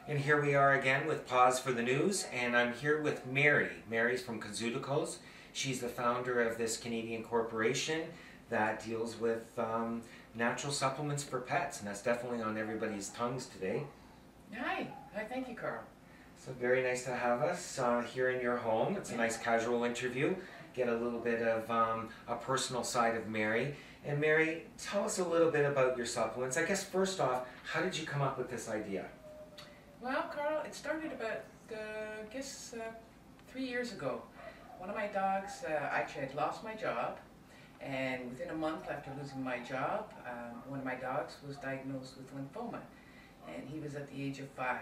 And here we are again with Pause for the News, and I'm here with Mary. Mary's from Kazooticals. She's the founder of this Canadian corporation that deals with natural supplements for pets, and that's definitely on everybody's tongues today. Hi, thank you, Carl. So very nice to have us here in your home. It's a nice casual interview. Get a little bit of a personal side of Mary. And Mary, tell us a little bit about your supplements. I guess first off, how did you come up with this idea? Well, Carl, it started about, 3 years ago. One of my dogs, actually had lost my job, and within a month after losing my job, one of my dogs was diagnosed with lymphoma, and he was at the age of 5.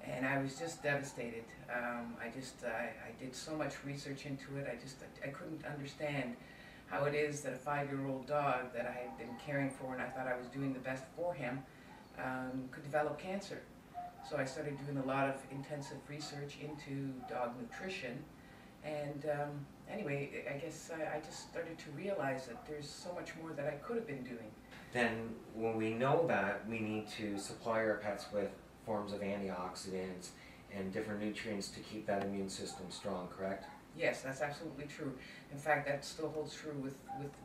And I was just devastated. I did so much research into it. I couldn't understand how it is that a 5-year-old dog that I had been caring for and I thought I was doing the best for him could develop cancer. So I started doing a lot of intensive research into dog nutrition, and anyway, I guess I just started to realize that there's so much more that I could have been doing. Then when we know that, we need to supply our pets with forms of antioxidants and different nutrients to keep that immune system strong, correct? Yes, that's absolutely true. In fact, that still holds true with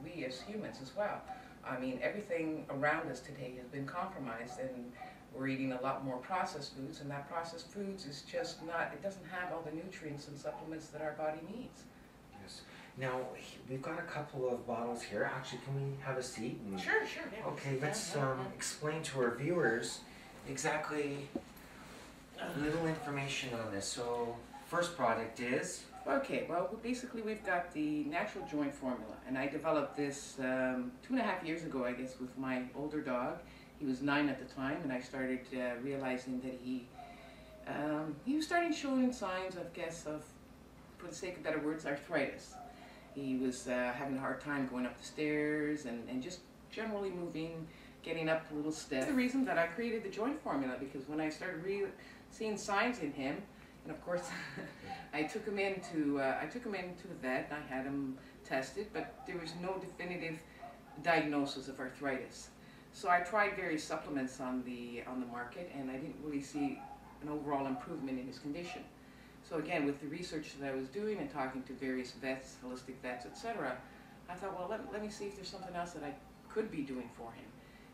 we as humans as well. I mean, everything around us today has been compromised, and we're eating a lot more processed foods, and that processed foods is just not, it doesn't have all the nutrients and supplements that our body needs. Yes. Now, we've got a couple of bottles here. Actually, can we have a seat? Sure, yeah. Okay, let's explain to our viewers exactly a little information on this. So, first product is? Okay, well, basically we've got the natural joint formula, and I developed this 2.5 years ago, I guess, with my older dog. He was 9 at the time, and I started realizing that he was starting showing signs, I guess, of, for the sake of better words, arthritis. He was having a hard time going up the stairs and just generally moving, getting up a little stiff. That's the reason that I created the joint formula, because when I started seeing signs in him, and of course, I took him into the vet. And I had him tested, but there was no definitive diagnosis of arthritis. So I tried various supplements on the market, and I didn't really see an overall improvement in his condition. So again, with the research that I was doing and talking to various vets, holistic vets, etc., I thought, well, let me see if there's something else that I could be doing for him.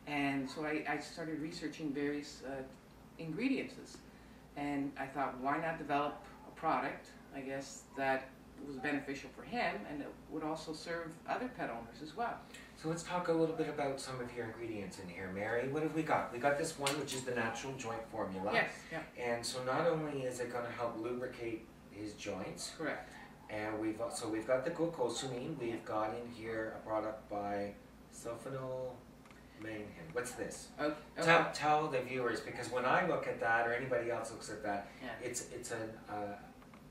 And so I started researching various ingredients. And I thought, why not develop a product, I guess, that was beneficial for him and it would also serve other pet owners as well. So let's talk a little bit about some of your ingredients in here, Mary. What have we got? We got this one, which is the natural joint formula. Yes, yeah. And so not only is it going to help lubricate his joints. Correct. And we've got the glucosamine. We've got in here a product by sulfonyl. What's this? Okay. Tell the viewers, because when I look at that or anybody else looks at that,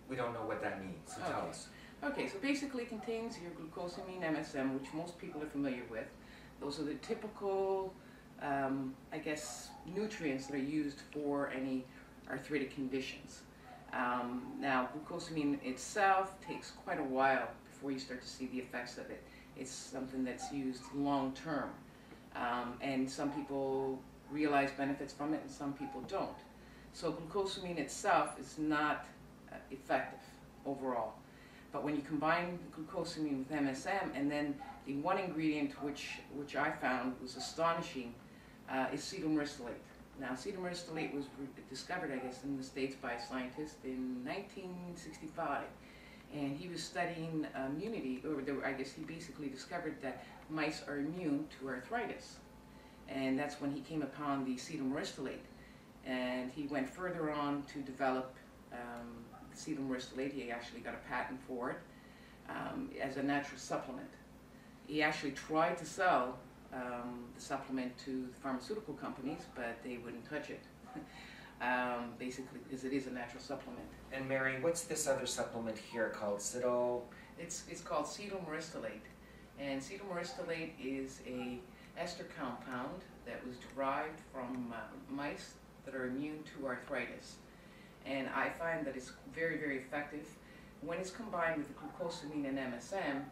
we don't know what that means. So tell us. Okay, so basically it contains your glucosamine MSM, which most people are familiar with. Those are the typical, I guess, nutrients that are used for any arthritic conditions. Now, glucosamine itself takes quite a while before you start to see the effects of it. It's something that's used long term. And some people realize benefits from it and some people don't. So glucosamine itself is not effective overall. But when you combine glucosamine with MSM, and then the one ingredient which I found was astonishing is acetyl myristicate. Now, acetyl myristicate was discovered, I guess, in the States by a scientist in 1965. And he was studying immunity, or I guess he basically discovered that mice are immune to arthritis. And that's when he came upon the acetyl myristicate. And he went further on to develop acetyl myristicate. He actually got a patent for it as a natural supplement. He actually tried to sell the supplement to pharmaceutical companies, but they wouldn't touch it. Basically because it is a natural supplement. And Mary, what's this other supplement here called acetyl? It's called acetyl myristicate, and acetyl myristicate is a ester compound that was derived from mice that are immune to arthritis. And I find that it's very, very effective. When it's combined with the glucosamine and MSM,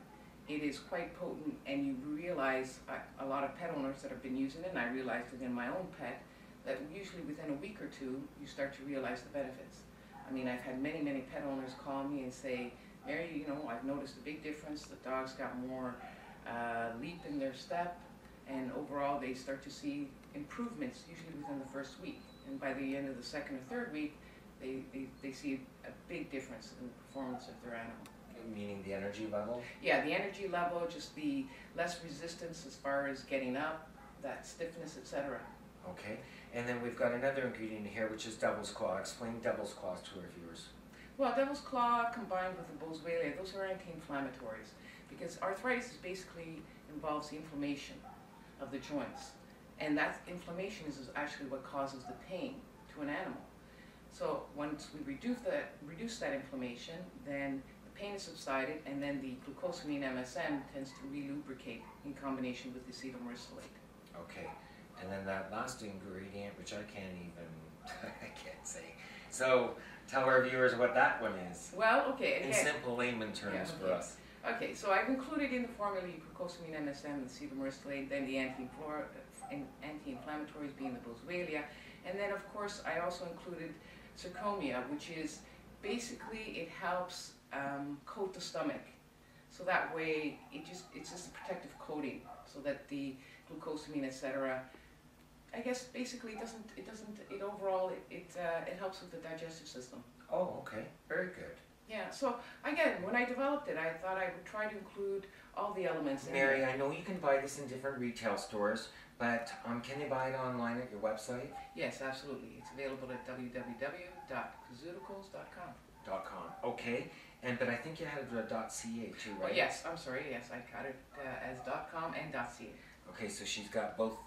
it is quite potent, and you realize, a lot of pet owners that have been using it, and I realized it in my own pet, that usually within a week or two, you start to realize the benefits. I mean, I've had many, many pet owners call me and say, Mary, you know, I've noticed a big difference. The dog's got more leap in their step, and overall they start to see improvements, usually within the first week. And by the end of the second or third week, they see a big difference in the performance of their animal. Meaning the energy level? Yeah, the energy level, just the less resistance as far as getting up, that stiffness, etc. Okay, and then we've got another ingredient here, which is devil's claw. Explain devil's claw to our viewers. Well, devil's claw combined with the boswellia, those are anti-inflammatories, because arthritis basically involves the inflammation of the joints, and that inflammation is actually what causes the pain to an animal. So once we reduce that inflammation, then the pain is subsided, and then the glucosamine MSM tends to re-lubricate in combination with the acetylmyricillate. Okay, and then that last ingredient, which I can't even, I can't say. So tell our viewers what that one is. Well, okay. In simple layman terms for us. Okay, so I've included in the formula glucosamine MSM and acetylmyricillate, then the anti-inflammatories being the boswellia, and then of course I also included zirconia, which is basically it helps coat the stomach, so that way it's just a protective coating, so that the glucosamine, etc. I guess basically it overall helps with the digestive system. Oh, okay, very good. Yeah, so again, when I developed it, I thought I would try to include all the elements. Mary, I know you can buy this in different retail stores, but can they buy it online at your website? Yes, absolutely. It's available at www.KazooticalsHD.com. Okay, but I think you had a .ca too, right? Oh, yes, I'm sorry. Yes, I got it as .com and .ca. Okay, so she's got both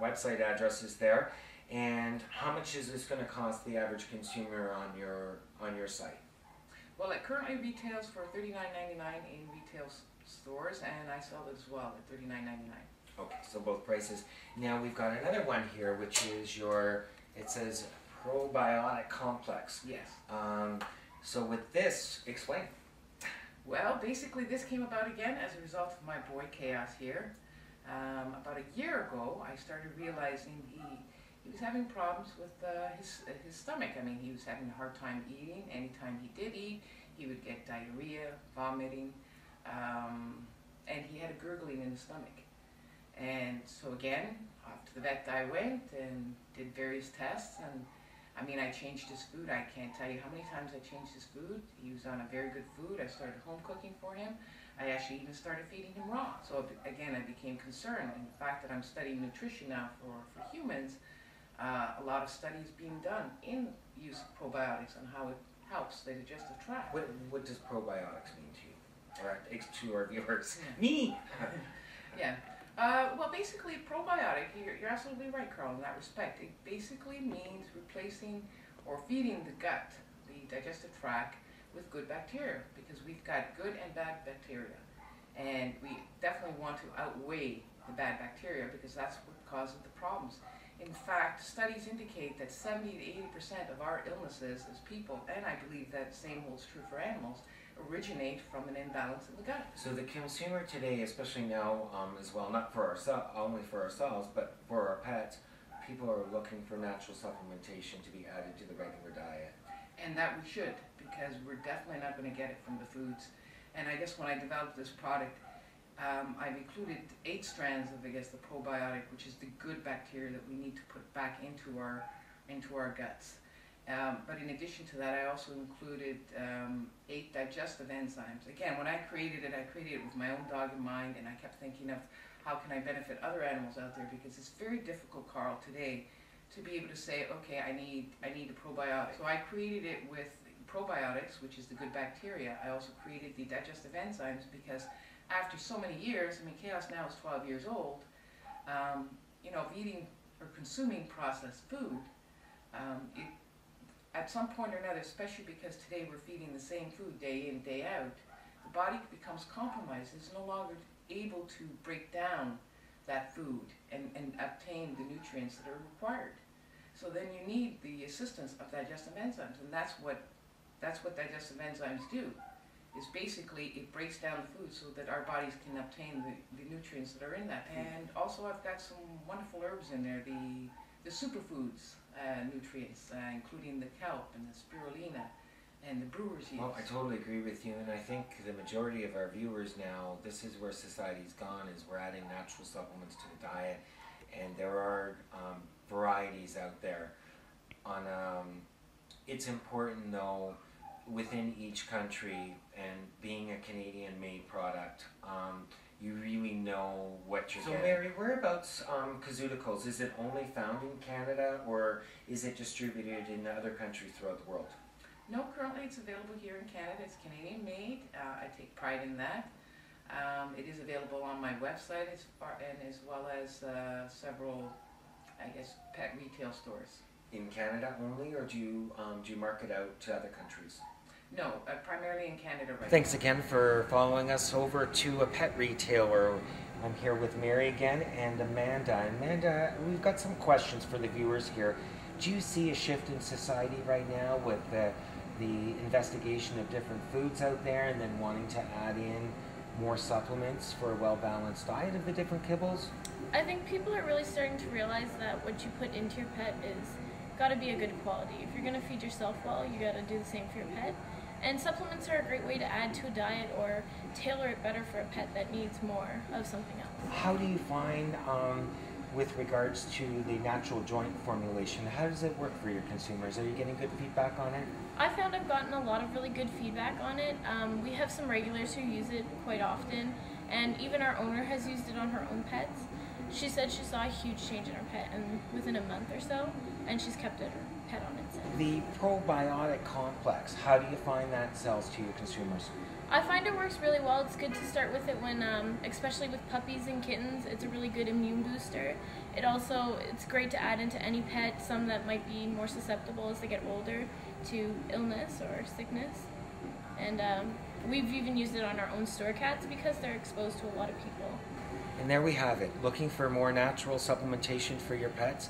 website addresses there. And how much is this going to cost the average consumer on your site? Well, it currently retails for $39.99 in retail stores, and I sell it as well at $39.99. Okay, so both prices. Now we've got another one here, which is it says probiotic complex. Yes. So with this, explain. Well, basically this came about again as a result of my boy Chaos here. About a year ago, I started realizing he was having problems with his stomach. I mean, he was having a hard time eating. Anytime he did eat, he would get diarrhea, vomiting, and he had a gurgling in his stomach. And so again, off to the vet I went and did various tests, and I mean, I changed his food. I can't tell you how many times I changed his food. He was on a very good food. I started home cooking for him. I actually even started feeding him raw. So again, I became concerned. And the fact that I'm studying nutrition now for humans, a lot of studies being done in use of probiotics on how it helps the digestive tract. What does probiotics mean to you? Or to our viewers? Yeah. Me! Yeah. Well, basically, probiotic, you're absolutely right, Carl, in that respect. It basically means replacing or feeding the gut, the digestive tract, with good bacteria, because we've got good and bad bacteria. And we definitely want to outweigh the bad bacteria, because that's what causes the problems. In fact, studies indicate that 70 to 80% of our illnesses as people, and I believe that same holds true for animals, originate from an imbalance in the gut. So the consumer today, especially now as well, not for only for ourselves, but for our pets, people are looking for natural supplementation to be added to the regular diet. And that we should, because we're definitely not going to get it from the foods. And I guess when I developed this product, I've included 8 strands of, I guess, the probiotic, which is the good bacteria that we need to put back into our guts. But in addition to that, I also included 8 digestive enzymes. Again, when I created it with my own dog in mind, and I kept thinking of how can I benefit other animals out there, because it's very difficult, Carl, today to be able to say, okay, I need a probiotic. So I created it with probiotics, which is the good bacteria. I also created the digestive enzymes because after so many years, I mean, Chaos now is 12 years old, you know, of eating or consuming processed food, at some point or another, especially because today we're feeding the same food day in, day out, the body becomes compromised. It's no longer able to break down that food and obtain the nutrients that are required. So then you need the assistance of digestive enzymes, and that's what digestive enzymes do. Is basically it breaks down the food so that our bodies can obtain the nutrients that are in that food. And also I've got some wonderful herbs in there, the the superfoods nutrients, including the kelp and the spirulina and the brewer's yeast. Well, I totally agree with you, and I think the majority of our viewers now, this is where society's gone, is we're adding natural supplements to the diet, and there are varieties out there. It's important though, within each country, and being a Canadian-made product, you really know what you're getting. So Mary, whereabouts Kazooticals? Is it only found in Canada, or is it distributed in other countries throughout the world? No, currently it's available here in Canada. It's Canadian made. I take pride in that. It is available on my website as well as several, I guess, pet retail stores. In Canada only, or do you market out to other countries? No, primarily in Canada right now. Thanks again for following us over to a pet retailer. I'm here with Mary again and Amanda. Amanda, we've got some questions for the viewers here. Do you see a shift in society right now with the investigation of different foods out there and then wanting to add in more supplements for a well-balanced diet of the different kibbles? I think people are really starting to realize that what you put into your pet is got to be a good quality. If you're going to feed yourself well, you got to do the same for your pet. And supplements are a great way to add to a diet or tailor it better for a pet that needs more of something else. How do you find, with regards to the natural joint formulation, how does it work for your consumers? Are you getting good feedback on it? I found I've gotten a lot of really good feedback on it. We have some regulars who use it quite often, and even our owner has used it on her own pets. She said she saw a huge change in her pet within a month or so, and she's kept her pet on it since. The probiotic complex, how do you find that sells to your consumers? I find it works really well. It's good to start with it when, especially with puppies and kittens, it's a really good immune booster. It's great to add into any pet, some that might be more susceptible as they get older to illness or sickness. And we've even used it on our own store cats because they're exposed to a lot of people. And there we have it. Looking for more natural supplementation for your pets?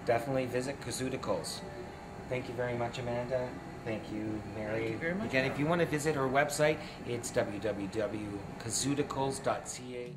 Definitely visit Kazooticals. Thank you very much, Amanda. Thank you, Mary. Thank you very much. Again, if you want to visit her website, it's www.kazooticals.ca.